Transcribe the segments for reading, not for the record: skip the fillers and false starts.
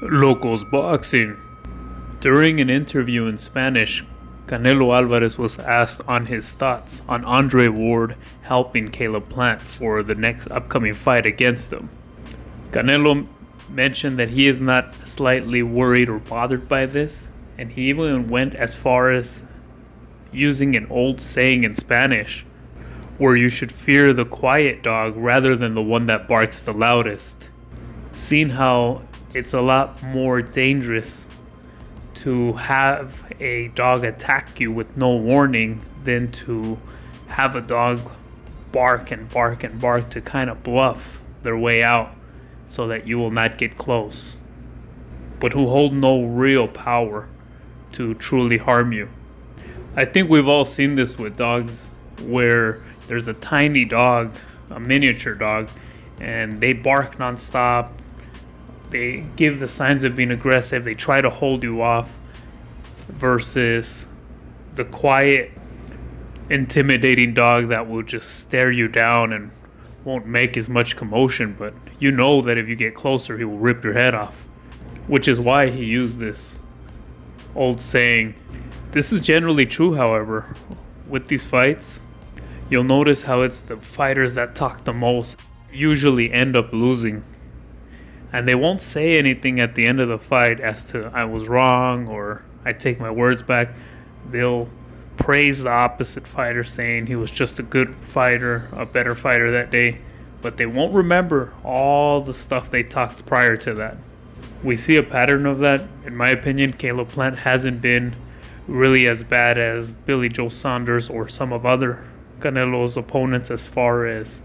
Lokoz boxing. During an interview in Spanish, Canelo Alvarez was asked on his thoughts on Andre Ward helping Caleb Plant for the next upcoming fight against him. Canelo mentioned that he is not slightly worried or bothered by this, and he even went as far as using an old saying in Spanish, where you should fear the quiet dog rather than the one that barks the loudest. Seeing how it's a lot more dangerous to have a dog attack you with no warning than to have a dog bark and bark and bark to kind of bluff their way out so that you will not get close, but who hold no real power to truly harm you. I think we've all seen this with dogs where there's a tiny dog, a miniature dog, and they bark nonstop. They give the signs of being aggressive. They try to hold you off versus the quiet, intimidating dog that will just stare you down and won't make as much commotion, but you know that if you get closer, he will rip your head off, which is why he used this old saying. This is generally true, however. With these fights, you'll notice how it's the fighters that talk the most usually end up losing. And they won't say anything at the end of the fight as to I was wrong or I take my words back. They'll praise the opposite fighter, saying he was just a good fighter, a better fighter that day. But they won't remember all the stuff they talked prior to that. We see a pattern of that. In my opinion, Caleb Plant hasn't been really as bad as Billy Joe Saunders or some of other Canelo's opponents as far as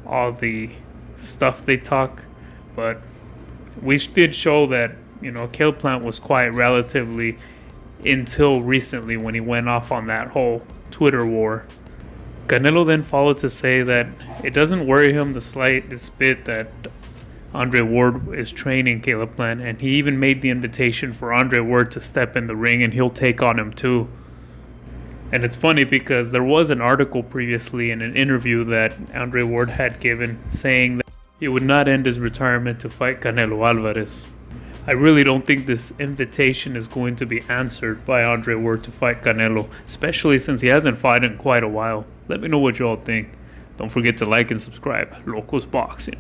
all the stuff they talk. But we did show that, Caleb Plant was quiet relatively until recently when he went off on that whole Twitter war. Canelo then followed to say that it doesn't worry him the slightest bit that Andre Ward is training Caleb Plant, and he even made the invitation for Andre Ward to step in the ring and he'll take on him too. And it's funny because there was an article previously in an interview that Andre Ward had given saying that he would not end his retirement to fight Canelo Alvarez. I really don't think this invitation is going to be answered by Andre Ward to fight Canelo, especially since he hasn't fought in quite a while. Let me know what you all think. Don't forget to like and subscribe. Lokoz Boxing.